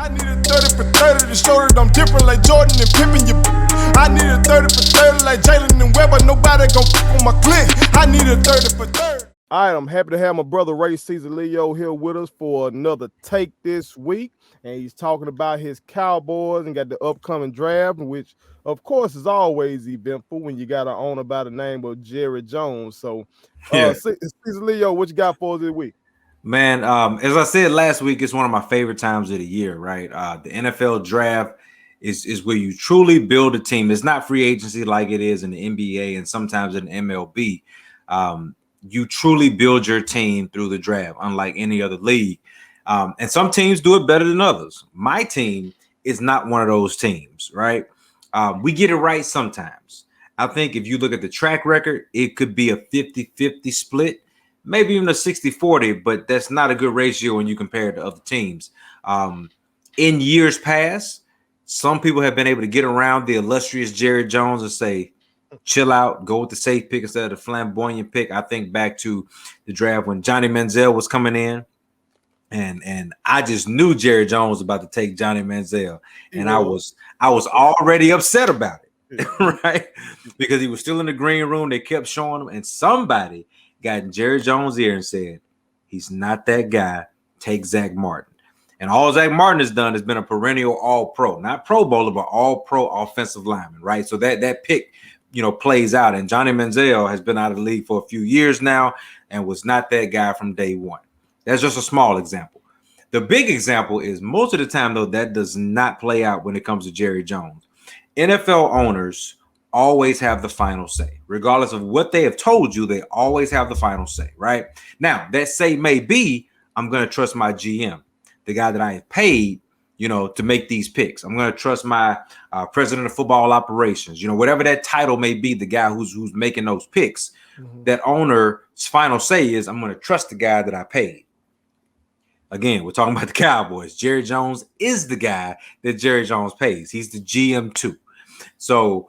I need a 30 for 30 to show that I'm different like Jordan and Pippen. I need a 30 for 30 like Jalen and Webber. Nobody gon' fuck on my click. I need a 30 for 30. All right, I'm happy to have my brother Ray Caesar Leo here with us for another take this week. And he's talking about his Cowboys and got the upcoming draft, which, of course, is always eventful when you got an owner by the name of Jerry Jones. So, Caesar Leo, what you got for us this week? Man, as I said last week, it's one of my favorite times of the year, right? The NFL draft is where you truly build a team. It's not free agency like it is in the NBA and sometimes in the MLB. You truly build your team through the draft, unlike any other league. And some teams do it better than others. My team is not one of those teams, right? We get it right sometimes. I think if you look at the track record, it could be a 50-50 split. Maybe even a 60-40, but that's not a good ratio when you compare it to other teams. In years past, some people have been able to get around the illustrious Jerry Jones and say, chill out, go with the safe pick instead of the flamboyant pick. I think back to the draft when Johnny Manziel was coming in, and I just knew Jerry Jones was about to take Johnny Manziel, and I was already upset about it, right? Because he was still in the green room. They kept showing him, and somebody got in Jerry Jones' ear and said, he's not that guy. Take Zach Martin. And all Zach Martin has done has been a perennial all-pro, not Pro Bowler, but all-pro offensive lineman, right? So that pick, plays out. And Johnny Manziel has been out of the league for a few years now and was not that guy from day one. That's just a small example. The big example is most of the time, though, that does not play out when it comes to Jerry Jones. NFL owners always have the final say. Regardless of what they have told you, they always have the final say, right? Now, that say may be, I'm going to trust my GM, the guy that I have paid, to make these picks. I'm going to trust my president of football operations, whatever that title may be, the guy who's making those picks. Mm-hmm. That owner's final say is, I'm going to trust the guy that I paid. Again, we're talking about the Cowboys. Jerry Jones is the guy that Jerry Jones pays. He's the GM too. So,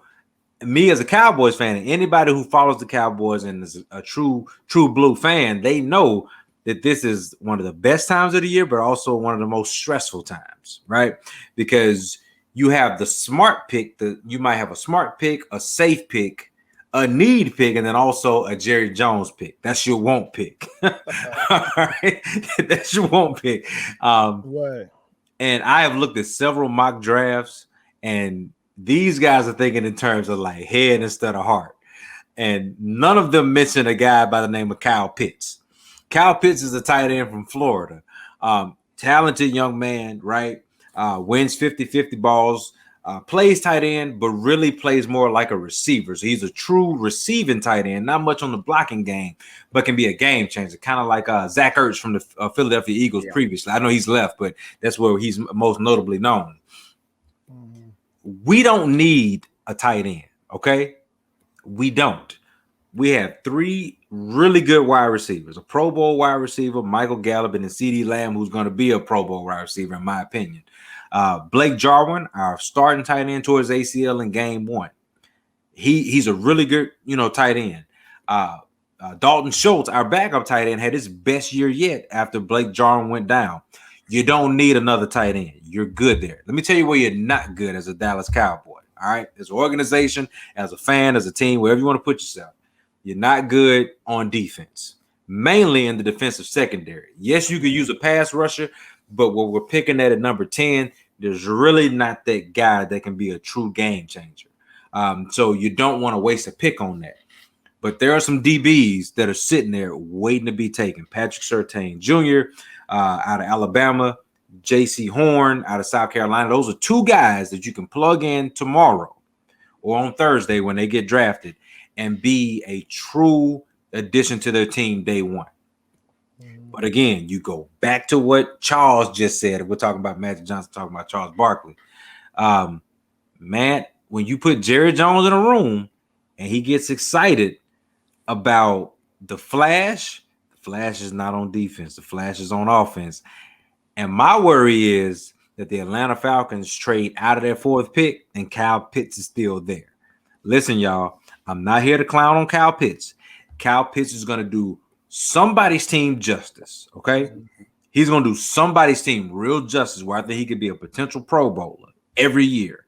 me as a Cowboys fan, and anybody who follows the Cowboys and is a true blue fan, they know that this is one of the best times of the year, but also one of the most stressful times, right? Because you have the smart pick, you might have a smart pick, a safe pick, a need pick, and then also a Jerry Jones pick. That's your want pick. All right? That's your want pick. Right. And I have looked at several mock drafts, and these guys are thinking in terms of like head instead of heart. And none of them mention a guy by the name of Kyle Pitts. Kyle Pitts is a tight end from Florida. Talented young man, right? Wins 50-50 balls, plays tight end, but really plays more like a receiver. So he's a true receiving tight end, not much on the blocking game, but can be a game changer, kind of like Zach Ertz from the Philadelphia Eagles previously. I know he's left, but that's where he's most notably known. We don't need a tight end, okay? We don't. We have three really good wide receivers, a Pro Bowl wide receiver, Michael Gallup, and CeeDee Lamb, who's going to be a Pro Bowl wide receiver, in my opinion. Blake Jarwin, our starting tight end towards ACL in game one. He's a really good, tight end. Dalton Schultz, our backup tight end, had his best year yet after Blake Jarwin went down. You don't need another tight end. You're good there. Let me tell you where you're not good as a Dallas Cowboy. All right. As an organization, as a fan, as a team, wherever you want to put yourself, you're not good on defense, mainly in the defensive secondary. Yes, you could use a pass rusher, but what we're picking at number 10, there's really not that guy that can be a true game changer. So you don't want to waste a pick on that. But there are some DBs that are sitting there waiting to be taken. Patrick Surtain Jr. Out of Alabama, J.C. Horn out of South Carolina. Those are two guys that you can plug in tomorrow or on Thursday when they get drafted and be a true addition to their team day one. But again, you go back to what Charles just said. We're talking about Magic Johnson, talking about Charles Barkley. Man, when you put Jerry Jones in a room and he gets excited about the Flash is not on defense. The Flash is on offense. And my worry is that the Atlanta Falcons trade out of their fourth pick and Kyle Pitts is still there. Listen, y'all, I'm not here to clown on Kyle Pitts. Kyle Pitts is going to do somebody's team justice, okay? He's going to do somebody's team real justice where I think he could be a potential Pro Bowler every year.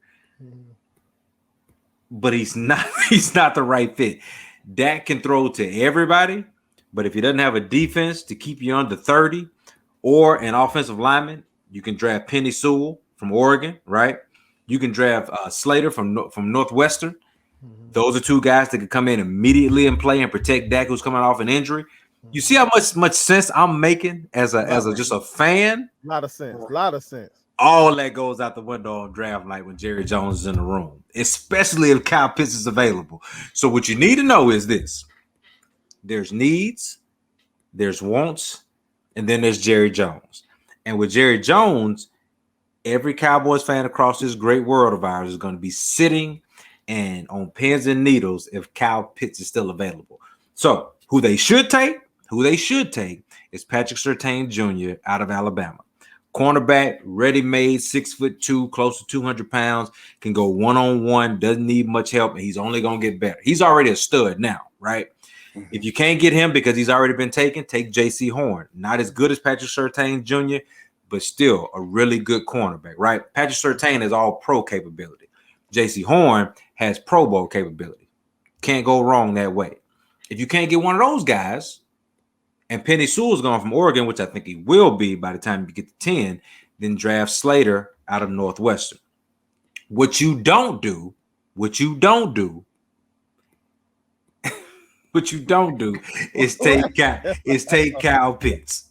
But he's not the right fit. Dak can throw to everybody, but if he doesn't have a defense to keep you under 30 or an offensive lineman, you can draft Penny Sewell from Oregon, right? You can draft Slater from Northwestern. Those are two guys that could come in immediately and play and protect Dak, who's coming off an injury. You see how much sense I'm making as just a fan? A lot of sense. All that goes out the window on draft night when Jerry Jones is in the room, especially if Kyle Pitts is available. So what you need to know is this. There's needs, there's wants, and then there's Jerry Jones. And with Jerry Jones, every Cowboys fan across this great world of ours is going to be sitting and on pins and needles if Kyle Pitts is still available. So who they should take is Patrick Surtain Jr. out of Alabama. Cornerback, ready-made, 6'2", close to 200 pounds, can go one-on-one, doesn't need much help, and he's only going to get better. He's already a stud now, right? If you can't get him because he's already been taken, take J.C. Horn. Not as good as Patrick Surtain Jr., but still a really good cornerback, right? Patrick Surtain has all-pro capability. J.C. Horn has Pro Bowl capability. Can't go wrong that way. If you can't get one of those guys, and Penny Sewell's gone from Oregon, which I think he will be by the time you get to 10, then draft Slater out of Northwestern. What you don't do is take Kyle Pitts.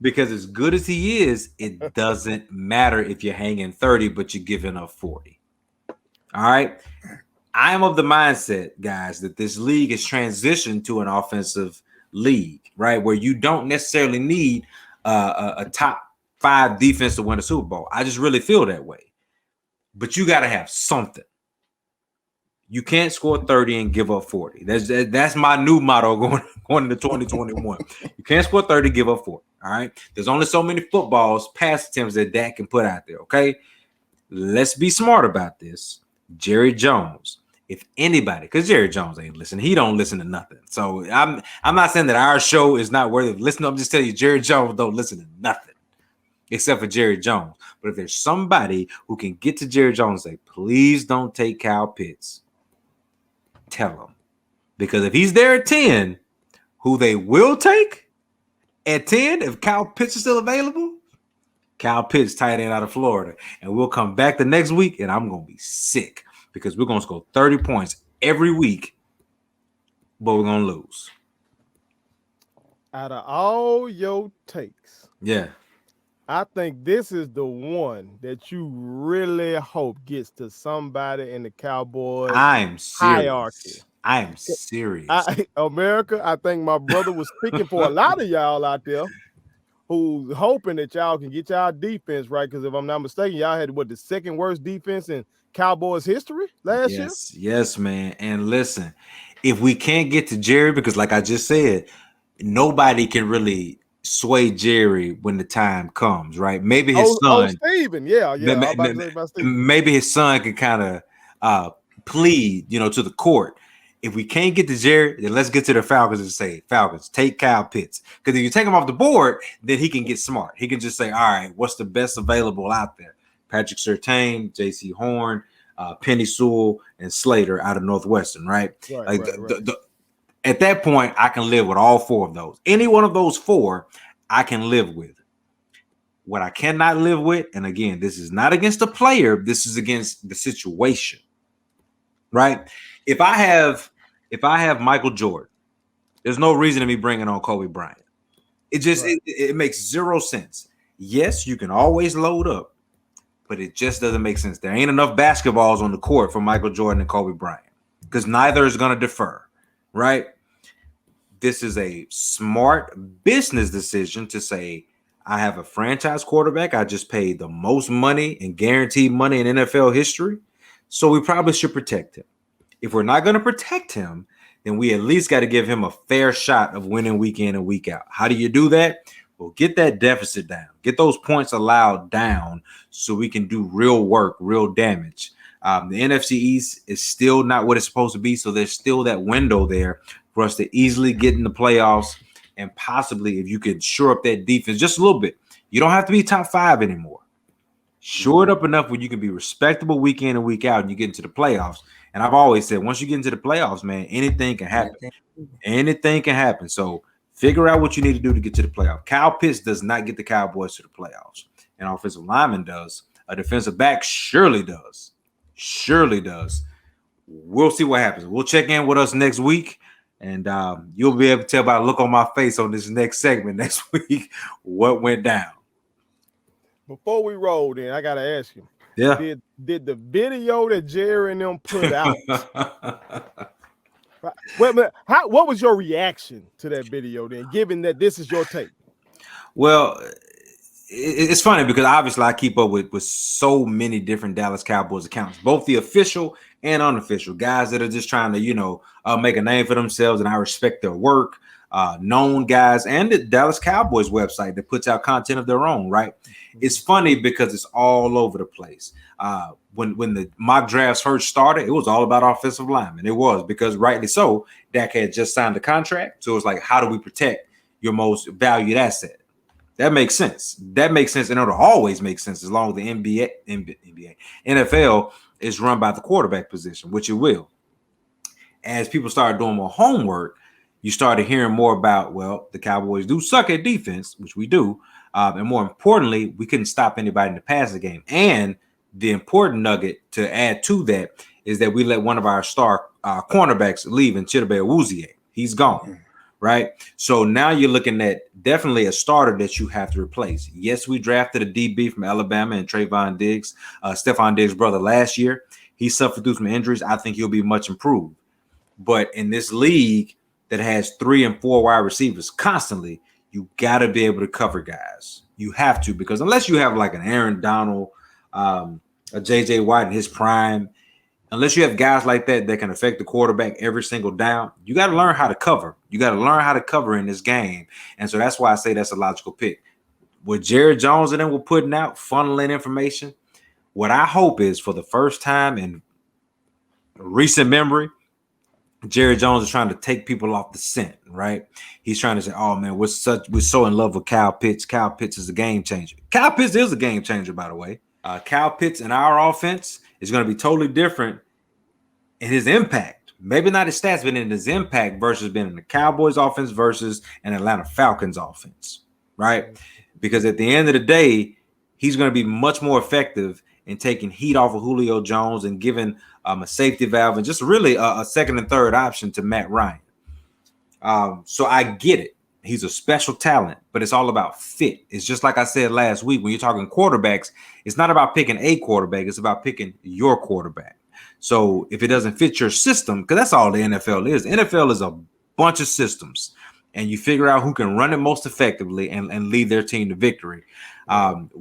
Because as good as he is, it doesn't matter if you're hanging 30, but you're giving up 40. All right. I am of the mindset, guys, that this league has transitioned to an offensive league, right? Where you don't necessarily need a top 5 defense to win a Super Bowl. I just really feel that way. But you got to have something. You can't score 30 and give up 40. That's my new motto going into 2021. You can't score 30, give up 40. All right. There's only so many footballs, pass attempts that Dak can put out there. Okay. Let's be smart about this. Jerry Jones. If anybody, because Jerry Jones ain't listening, he don't listen to nothing. So I'm not saying that our show is not worthy of listening. I'm just telling you, Jerry Jones don't listen to nothing except for Jerry Jones. But if there's somebody who can get to Jerry Jones and say, please don't take Kyle Pitts, tell him. Because if he's there at 10, who they will take at 10, if Kyle Pitts is still available, Kyle Pitts, tight end out of Florida. And we'll come back the next week, and I'm going to be sick. Because we're going to score 30 points every week, but we're going to lose. Out of all your takes, yeah, I think this is the one that you really hope gets to somebody in the Cowboys hierarchy. I am serious. America, I think my brother was speaking for a lot of y'all out there who's hoping that y'all can get y'all defense right. Because if I'm not mistaken, y'all had the second worst defense in Cowboys history last year. Yes, man. And listen, if we can't get to Jerry, because like I just said, nobody can really sway Jerry when the time comes, right? Maybe his son, Steven, maybe his son can kind of plead, to the court. If we can't get to Jerry, then let's get to the Falcons and say, Falcons, take Kyle Pitts. Because if you take him off the board, then he can get smart. He can just say, all right, what's the best available out there? Patrick Surtain, J.C. Horn, Penny Sewell, and Slater out of Northwestern, right? Right. At that point, I can live with all 4 of those. Any one of those 4, I can live with. What I cannot live with, and again, this is not against the player, this is against the situation, right? If I have Michael Jordan, there's no reason to me bringing on Kobe Bryant. It just it makes zero sense. Yes, you can always load up, but it just doesn't make sense. There ain't enough basketballs on the court for Michael Jordan and Kobe Bryant because neither is going to defer, right? This is a smart business decision to say, I have a franchise quarterback. I just paid the most money and guaranteed money in NFL history, so we probably should protect him. If we're not going to protect him, then we at least got to give him a fair shot of winning week in and week out. How do you do that? Well, get that deficit down. Get those points allowed down so we can do real work, real damage. The NFC East is still not what it's supposed to be, so there's still that window there for us to easily get in the playoffs and possibly if you could shore up that defense just a little bit, you don't have to be top 5 anymore. Shore it up enough where you can be respectable week in and week out, and you get into the playoffs. And I've always said, once you get into the playoffs, man, anything can happen. Anything can happen. So figure out what you need to do to get to the playoff. Kyle Pitts does not get the Cowboys to the playoffs. An offensive lineman does. A defensive back surely does. Surely does. We'll see what happens. We'll check in with us next week, and you'll be able to tell by the look on my face on this next segment next week what went down. Before we roll, then I gotta ask you. Yeah. Did the video that Jerry and them put out? What was your reaction to that video then, given that this is your take? Well, it's funny because obviously I keep up with so many different Dallas Cowboys accounts, both the official and unofficial, guys that are just trying to, make a name for themselves, and I respect their work, known guys, and the Dallas Cowboys website that puts out content of their own, right? It's funny because it's all over the place. When the mock drafts first started, it was all about offensive linemen. It was, because rightly so, Dak had just signed the contract. So it was like, how do we protect your most valued asset? That makes sense. That makes sense. And it'll always make sense as long as the NFL is run by the quarterback position, which it will. As people started doing more homework, you started hearing more about, well, the Cowboys do suck at defense, which we do. And more importantly, we couldn't stop anybody in the passing game. And the important nugget to add to that is that we let one of our star cornerbacks leave in Chidobe Awuzie. He's gone, right? So now you're looking at definitely a starter that you have to replace. Yes, we drafted a DB from Alabama and Trayvon Diggs, Stephon Diggs' brother, last year. He suffered through some injuries. I think he'll be much improved. But in this league that has 3 and 4 wide receivers constantly, you got to be able to cover guys. You have to, because unless you have like an Aaron Donald, a J.J. Watt in his prime, unless you have guys like that can affect the quarterback every single down, you got to learn how to cover. You got to learn how to cover in this game. And so that's why I say that's a logical pick. What Jerry Jones and them were putting out, funneling information, what I hope is for the first time in recent memory, Jerry Jones is trying to take people off the scent, right? He's trying to say, oh, man, we're so in love with Kyle Pitts. Kyle Pitts is a game changer. Kyle Pitts is a game changer, by the way. Kyle Pitts in our offense is going to be totally different in his impact. Maybe not his stats, but in his impact versus being in the Cowboys offense versus an Atlanta Falcons offense, right? Because at the end of the day, he's going to be much more effective in taking heat off of Julio Jones and giving a safety valve and just really a second and third option to Matt Ryan. So I get it. He's a special talent, but it's all about fit. It's just like I said last week, when you're talking quarterbacks, it's not about picking a quarterback. It's about picking your quarterback. So if it doesn't fit your system, because that's all the NFL is. The NFL is a bunch of systems, and you figure out who can run it most effectively and lead their team to victory.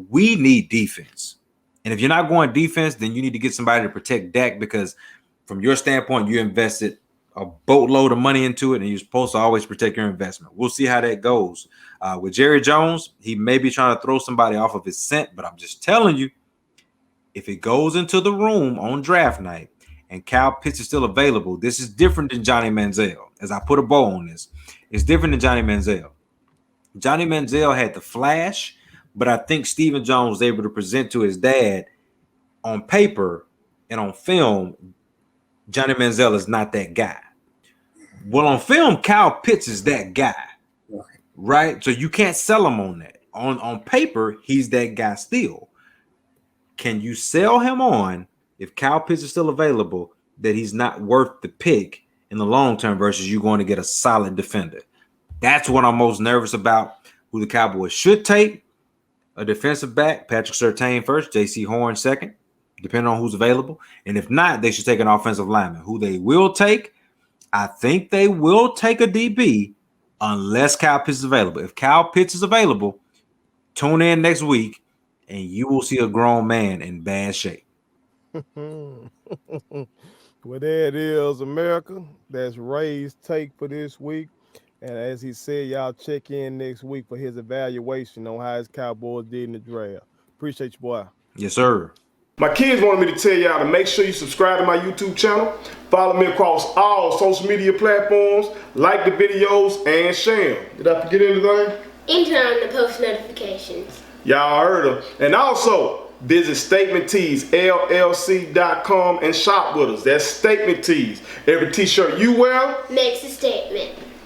We need defense. And if you're not going defense, then you need to get somebody to protect Dak, because from your standpoint, you invested a boatload of money into it, and you're supposed to always protect your investment. We'll see how that goes. With Jerry Jones, he may be trying to throw somebody off of his scent, but I'm just telling you, if it goes into the room on draft night and Kyle Pitts is still available, this is different than Johnny Manziel. As I put a bow on this, it's different than Johnny Manziel. Johnny Manziel had the flash, but I think Stephen Jones was able to present to his dad on paper and on film, Johnny Manziel is not that guy. Well, on film, Kyle Pitts is that guy, right? So you can't sell him on that. On paper, he's that guy still. Can you sell him on, if Kyle Pitts is still available, that he's not worth the pick in the long term versus you going to get a solid defender? That's what I'm most nervous about. Who the Cowboys should take: a defensive back, Patrick Surtain first, J.C. Horn second, depending on who's available. And if not, they should take an offensive lineman. Who they will take, I think they will take a DB unless Kyle Pitts is available. If Kyle Pitts is available, tune in next week and you will see a grown man in bad shape. Well, there it is, America. That's Ray's take for this week. And as he said, y'all check in next week for his evaluation on how his Cowboys did in the draft. Appreciate you, boy. Yes, sir. My kids wanted me to tell y'all to make sure you subscribe to my YouTube channel, follow me across all social media platforms, like the videos, and share them. Did I forget anything? And turn on the post notifications. Y'all heard them. And also, visit StatementTeesLLC.com and shop with us. That's Statement Tees. Every t-shirt you wear makes a statement.